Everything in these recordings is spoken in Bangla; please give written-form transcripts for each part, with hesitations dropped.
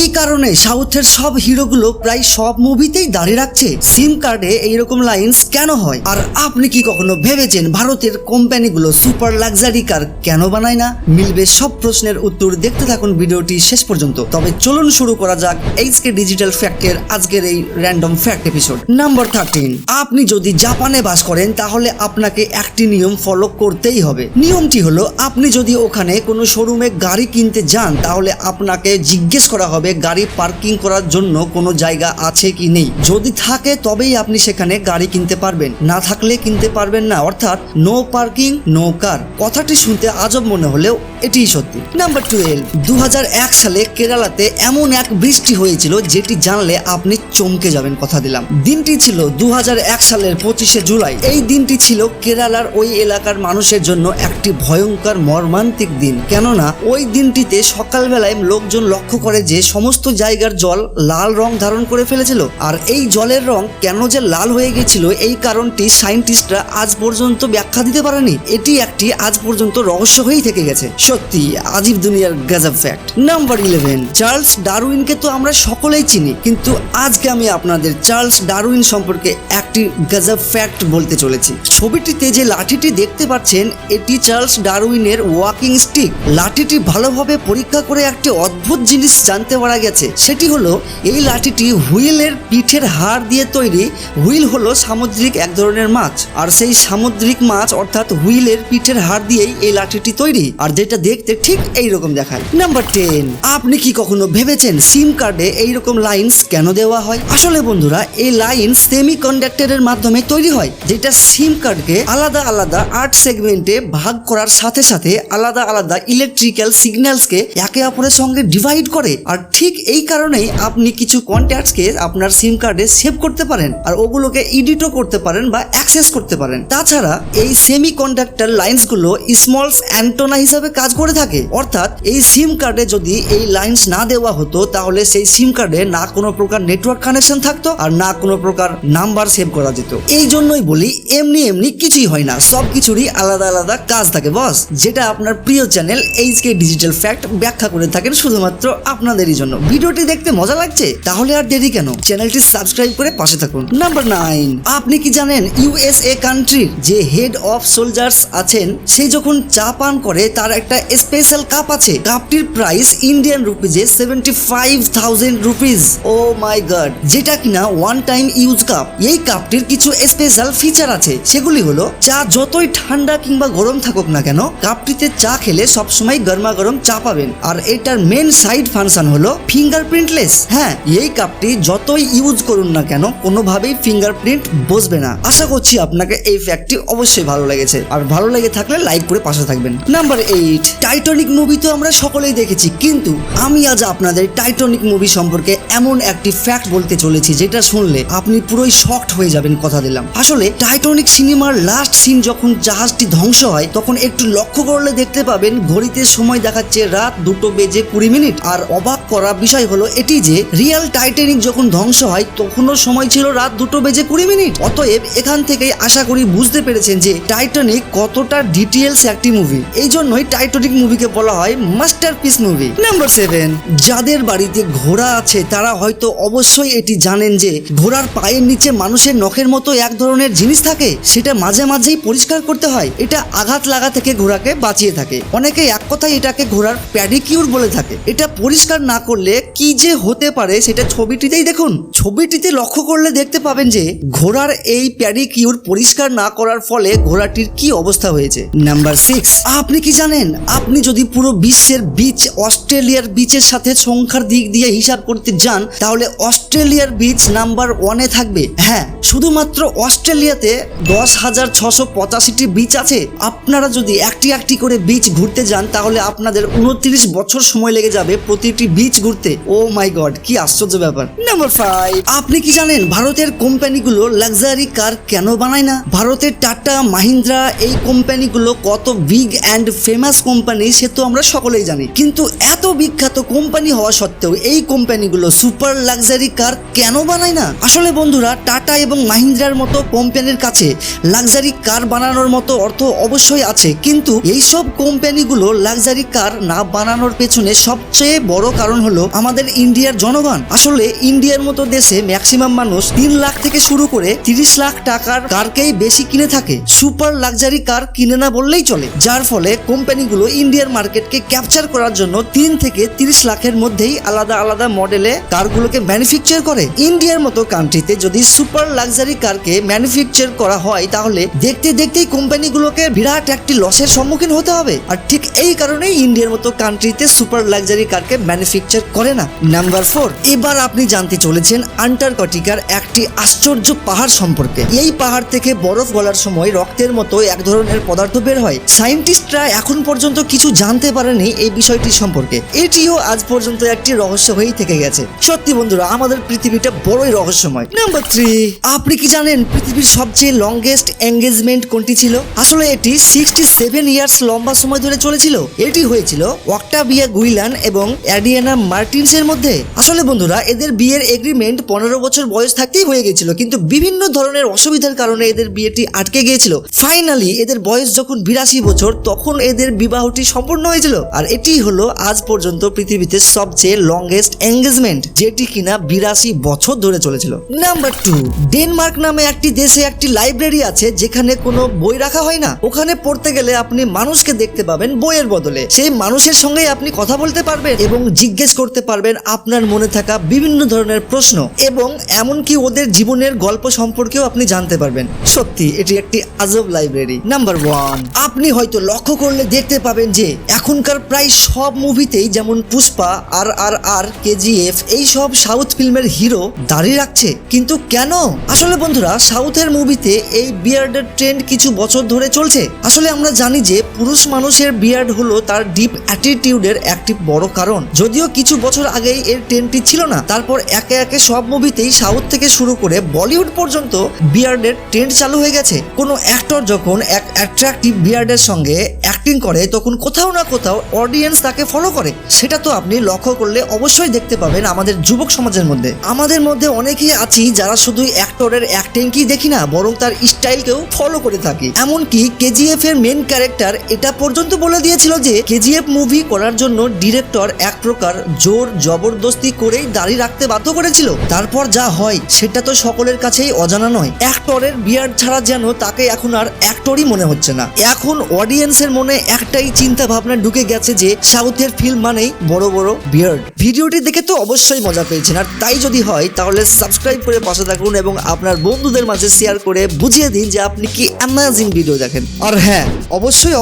কি কারণে সাউথের সব হিরোগুলো প্রায় সব মুভিতেই দাঁড়িয়ে রাখছে? সিম কার্ডে এইরকম লাইন্স কেন হয়? আর আপনি কি কখনো ভেবেছেন ভারতের কোম্পানিগুলো সুপার লাক্সারি কার কেন বানায় না? মিলবে সব প্রশ্নের উত্তর, দেখতে থাকুন ভিডিওটি শেষ পর্যন্ত। তবে চলুন শুরু করা যাক এইচকে ডিজিটাল ফ্যাক্টের আজকের এই র্যান্ডম ফ্যাক্ট এপিসোড। নাম্বার 13, আপনি যদি জাপানে বাস করেন তাহলে আপনাকে একটি নিয়ম ফলো করতেই হবে। নিয়মটি হলো, আপনি যদি ওখানে কোনো শোরুমে গাড়ি কিনতে যান তাহলে আপনাকে জিজ্ঞেস করা হবে গাড়ি পার্কিং করার জন্য কোনো জায়গা আছে কি নেই। যদি থাকে তবেই আপনি সেখানে গাড়ি কিনতে পারবেন, না থাকলে কিনতে পারবেন না। অর্থাৎ নো পার্কিং নো কার। কথাটি শুনতে আজব মনে হলেও এটিই সত্যি। নাম্বার 12, 2001 সালে কেরালাতে এমন এক বৃষ্টি হয়েছিল যেটি জানলে আপনি চমকে যাবেন, কথা দিলাম। দিনটি ছিল 2001 সালের 25শে জুলাই। এই দিনটি ছিল কেরালার ওই এলাকার মানুষের জন্য একটি ভয়ঙ্কর মর্মান্তিক দিন। কেননা ওই দিনটিতে সকালবেলায় লোকজন লক্ষ্য করে যে সমস্ত জায়গার জল লাল রং ধারণ করে ফেলেছিল। আর এই জলের রং কেন যে লাল হয়ে গেছিল এই কারণটি সায়েন্টিস্টরা আজ পর্যন্ত ব্যাখ্যা দিতে পারেনি। এটি একটি আজ পর্যন্ত রহস্য হয়েই থেকে গেছে। সত্যি আজীব দুনিয়ার গজব ফ্যাক্ট। নাম্বার 11, চার্লস ডারউইনকে তো আমরা সকলেই চিনি, কিন্তু আজকে আমি আপনাদের চার্লস ডারউইন সম্পর্কে একটি গজব ফ্যাক্ট বলতে চলেছি। ছবিটিতে যে লাঠিটি দেখতে পাচ্ছেন এটি চার্লস ডারউইনের ওয়াকিং স্টিক। লাঠিটি ভালোভাবে পরীক্ষা করে একটি অদ্ভুত জিনিস জানতে পারা গেছে। সেটি হলো এই লাঠিটি হুইলের পিঠের হাড় দিয়ে তৈরি। হুইল হলো সামুদ্রিক এক ধরনের মাছ, আর সেই সামুদ্রিক মাছ অর্থাৎ হুইলের পিঠের হাড় দিয়েই এই লাঠিটি তৈরি, আর যেটা দেখতে ঠিক এইরকম দেখায়। নাম্বার 10, আপনি কি কখনো ভেবেছেন সিম কার্ডে এইরকম লাইন্স কেন দেওয়া হয়? আসলে বন্ধুরা, এই লাইন সেমি কন্ডাক্টরের মাধ্যমে তৈরি হয়, যেটা সিম কার্ডকে আলাদা আলাদা 8 সেগমেন্টে ভাগ করার সাথে সাথে আলাদা আলাদা ইলেকট্রিক্যাল সিগন্যালসকে একে অপরের সঙ্গে ডিভাইড করে। আর ঠিক এই কারণেই আপনি কিছু কন্ট্যাক্টসকে আপনার সিম কার্ডে সেভ করতে পারেন, আর ওগুলোকে এডিটও করতে পারেন বা অ্যাক্সেস করতে পারেন। তাছাড়া এই সেমি কন্ডাক্টর লাইন্সগুলো স্মলস অ্যান্টোনা হিসাবে কাজ করে থাকে। অর্থাৎ এই সিম কার্ডে যদি এই লাইন্স না দেওয়া হতো তাহলে সেই সিম কার্ডে না কোনো প্রকার নেটওয়ার্ক কানেকশন থাকতো আর না কোনো প্রকার নাম্বার সেভ করা যেত। এই জন্যই বলি এমনি এমনি কিছুই হয় না, সব কিছুরই আলাদা আলাদা কাজ থাকে বস, যেটা আপনার প্রিয় চ্যানেল এইচকে ডিজিটাল ফ্যাক্ট ব্যাখ্যা করে থাকেন শুধুমাত্র আপনাদেরই জন্য। ভিডিওটি দেখতে মজা লাগছে? তাহলে আর দেরি কেন, চ্যানেলটি সাবস্ক্রাইব করে পাশে থাকুন। নাম্বার 9, আপনি কি জানেন ইউএসএ কান্ট্রির যে হেড অফ সোলজার্স আছেন সে যখন চা পান করে তার একটা স্পেশাল কাপ আছে। কাপটির প্রাইস ইন্ডিয়ান রুপিজে 75,000 রুপিজ। ও মাই গড, যেটা কিনা ওয়ান টাইম ইউজ কাপ। এই কাপটির কিছু স্পেশাল ফিচার আছে, সেগুলি হলো চা যতই ঠান্ডা কিংবা গরম থাকুক না কেন কাপটিতে চা খেলে সবসময় গরমা গরম চা পাবেন। আর এটার মেন সাইড ফাংশন হলো ফিঙ্গারপ্রিন্টলেস। হ্যাঁ, এই কাপটি যতই ইউজ করুন না কেন কোনোভাবেই ফিঙ্গারপ্রিন্ট বসবে না। আশা করছি আপনাকে এই ফ্যাক্টটি অবশ্যই ভালো লেগেছে, আর ভালো লেগে থাকলে লাইক করে পাশে থাকবেন। নাম্বার 8, টাইটানিক মুভি তো আমরা সকলেই দেখেছি, কিন্তু আমি আজ আপনাদের টাইটানিক মুভি সম্পর্কে এমন একটি ফ্যাক্ট বলতে চলেছি যেটা শুনলে আপনি পুরোই শকড হয়ে যাবেন, কথা দিলাম। আসলে টাইটানিক সিনেমার লাস্ট সিন যখন জাহাজটি ধ্বংস হয় তখন একটু লক্ষ্য করলে দেখতে পাবেন ঘড়িতে সময় দেখাচ্ছে রাত 2:20। আর অবাক করা বিষয় হলো এটি যে রিয়েল টাইটানিক যখন ধ্বংস হয় তখনও সময় ছিল রাত 2:20। অতএব এখান থেকেই আশা করি বুঝতে পেরেছেন যে টাইটানিক কতটা ডিটেইলস একটি মুভি। এই জন্যই টাইটানিক মুভিকে বলা হয় মাস্টারপিস মুভি। নাম্বার 7, যাদের বাড়িতে ঘোড়া আছে তারা হয়তো অবশ্যই এটি জানেন যে ঘোড়ার পায়ের নিচে মানুষের নখের মতো এক ধরনের জিনিস থাকে, সেটা মাঝে মাঝেই পরিষ্কার করতে হয়। এটা আঘাত লাগা থেকে ঘোড়াকে বাঁচিয়ে থাকে। অনেকে এক কথায় এটাকে ঘোড়ার প্যাডিকিউর বলে থাকে। এটা পরিষ্কার না করলে কি যে হতে পারে সেটা ছবিটিতেই দেখুন। ছবিটিতে লক্ষ্য করলে দেখতে পাবেন যে ঘোড়ার এই প্যাডিকিউর পরিষ্কার না করার ফলে ঘোড়াটির কি অবস্থা হয়েছে। নাম্বার 6, আপনি কি জানেন আপনি যদি পুরো বিশ্বের বিচ অস্ট্রেলিয়ার বিচের সাথে সংখ্যার দিক দিয়ে হিসাব করতে যান তাহলে অস্ট্রেলিয়ার বিচ নাম্বার 1-এ থাকবে। হ্যাঁ, শুধুমাত্র অস্ট্রেলিয়াতে 10,685টি বিচ আছে। আপনারা যদি একটি একটি করে বিচ ঘুরতে যান তাহলে আপনাদের 29 বছর সময় লেগে যাবে প্রতিটি বিচ ঘুরতে। ও মাই গড, কি আশ্চর্য ব্যাপার। নাম্বার 5, আপনি কি জানেন ভারতের কোম্পানিগুলো লাক্সারি কার কেন বানায় না? ভারতের টাটা, মাহিন্দ্রা এই কোম্পানিগুলো কত বিগ অ্যান্ড ফেমাস কোম্পানি সে তো আমরা সকলেই জানি, কিন্তু এত বিখ্যাত কোম্পানি হওয়া সত্ত্বেও এই কোম্পানিগুলো সুপার লাক্সারি কার কেন বানায় না? আসলে বন্ধুরা, টাটা এবং মাহিন্দ্রার মতো কোম্পানির কাছে লাক্সারি কার বানানোর মতো অর্থ অবশ্যই আছে, কিন্তু এইসব কোম্পানিগুলো লাক্সারি কার না বানানোর পেছনে সবচেয়ে বড় কারণ হলো হলো আমাদের ইন্ডিয়ার জনগণ। আসলে ইন্ডিয়ার মতো দেশে ম্যাক্সিমাম মানুষ 3 লাখ থেকে শুরু করে 30 লাখ টাকার কারকেই বেশি কিনে থাকে, সুপার লাক্সারি কার কিনে না বললেই চলে। যার ফলে কোম্পানিগুলো ইন্ডিয়ার মার্কেটকে ক্যাপচার করার জন্য 3 থেকে 30 লাখের মধ্যেই আলাদা আলাদা মডেলে কারগুলোকে ম্যানুফ্যাকচার করে। ইন্ডিয়ার মতো কান্ট্রিতে যদি সুপার লাক্সারি কারকে ম্যানুফ্যাকচার করা হয় তাহলে দেখতে দেখতেই কোম্পানিগুলোকে বিরাট একটি লসের সম্মুখীন হতে হবে। আর ঠিক এই কারণেই ইন্ডিয়ার মতো কান্ট্রিতে সুপার লাক্সারি কারকে ম্যানুফ্যাকচার করে না। নাম্বার 4, এবার আপনি জানতে চলেছেন আন্টার্কটিকার একটি আশ্চর্য পাহাড় সম্পর্কে। এই পাহাড় থেকে বরফ গলার সময় রক্তের মতো এক ধরনের পদার্থ বের হয়। সায়েন্টিস্টরা এখন পর্যন্ত কিছু জানতে পারেনি এই বিষয়টি সম্পর্কে। এটিও আজ পর্যন্ত একটি রহস্য হয়েই থেকে গেছে। সত্যি বন্ধুরা, আমাদের পৃথিবীটা বড়ই রহস্যময়। নাম্বার 3, আপনি কি জানেন পৃথিবীর সবচেয়ে লংগেস্ট এঙ্গেজমেন্ট কোনটি ছিল? আসলে এটি 67 ইয়ার্স লম্বা সময় ধরে চলেছিল। এটি হয়েছিল অক্টাভিয়া গুইলান এবং অ্যাডিয়ানা মার্টিনসের মধ্যে। আসলে বন্ধুরা, এদের বিয়ের এগ্রিমেন্ট 15 বছর বয়স থাকতেই হয়ে গেছিল, কিন্তু বিভিন্ন ধরনের অসুবিধার কারণে এদের বিয়েটি আটকে গিয়েছিল। ফাইনালি এদের বয়স যখন 82 বছর তখন এদের বিবাহটি সম্পূর্ণ হয়েছিল। আর এটি হলো আজ পর্যন্ত পৃথিবীতে সবচেয়ে লংগেস্ট এঙ্গেজমেন্ট, যেটি কিনা 82 বছর ধরে চলেছিল। নাম্বার 2, ডেনমার্ক নামে একটি দেশে একটি লাইব্রেরি আছে যেখানে কোনো বই রাখা হয় না। ওখানে পড়তে গেলে আপনি মানুষকে দেখতে পাবেন বইয়ের বদলে। সেই মানুষের সঙ্গেই আপনি কথা বলতে পারবেন এবং জিজ্ঞেস করতে পারবেন আপনার মনে থাকা বিভিন্ন ধরনের প্রশ্ন, এবং এমনকি ওদের জীবনের গল্প সম্পর্কেও আপনি জানতে পারবেন। সত্যি এটি একটি আজব লাইব্রেরি। নাম্বার 1, আপনি হয়তো লক্ষ্য করলে দেখতে পাবেন যে এখনকার প্রায় সব মুভিতেই, যেমন পুষ্পা, RRR, KGF, এই সব সাউথ ফিল্মের হিরো দাড়ি রাখছে। কিন্তু কেন? আসলে বন্ধুরা, সাউথের মুভিতে এই বিয়ার্ডের ট্রেন্ড কিছু বছর ধরে চলছে। আসলে আমরা জানি যে পুরুষ মানুষের বিয়ার্ড হলো তার ডিপ অ্যাটিটিউডের একটি বড় কারণ। যদিও কিছু বছর আগেই এর ট্রেন্ডটি ছিল না, তারপর একে একে সব মুভিতেই সাউথ থেকে শুরু করে বলিউড পর্যন্ত বিয়ার্ডের ট্রেন্ড চালু হয়ে গেছে। কোনো অ্যাক্টর যখন এক অ্যাট্রাকটিভ বিয়ার্ডের সঙ্গে অ্যাক্টিং করে তখন কোথাও না কোথাও অডিয়েন্স তাকে ফলো করে। সেটা তো আপনি লক্ষ্য করলে অবশ্যই দেখতে পাবেন আমাদের যুবক সমাজের মধ্যে। আমাদের মধ্যে অনেকেই আছি যারা শুধু অ্যাক্টরের অ্যাক্টিংকেই দেখি না, বরং তার স্টাইলকেও ফলো করে থাকি। এমনকি KGF এর মেন ক্যারেক্টার এটা পর্যন্ত বলে দিয়েছিল যে KGF মুভি করার জন্য ডিরেক্টর এক প্রকার জোর জবরদস্তি করেই দাড়ি রাখতে বাধ্য করেছিল। তারপর যা হয় সেটা তো সকলের কাছেই অজানা নয়। অ্যাক্টরের বিয়ার্ড ছাড়া যেন তাকে এখন আর অ্যাক্টরই মনে হচ্ছে না। এখন অডিয়েন্সের মনে একটাই চিন্তা ভাবনা ঢুকে গেছে যে সাউথের ফিল্ম মানেই বড় বড় বিয়ার্ড। ভিডিওটি দেখে তো অবশ্যই মজা পেয়েছেন, আর তাই যদি হয় তাহলে সাবস্ক্রাইব করে পাশে থাকুন এবং আপনার বন্ধুদের মাঝে শেয়ার করে বুঝিয়ে দিন যে আপনি কি অ্যামেজিং ভিডিও দেখেন। আর হ্যাঁ,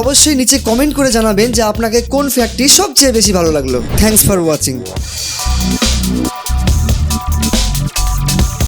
অবশ্যই নিচে কমেন্ট করে জানাবেন যে আপনাকে কোন ফ্যাক্টটি সবচেয়ে বেশি ভালো লাগলো। Thanks for watching.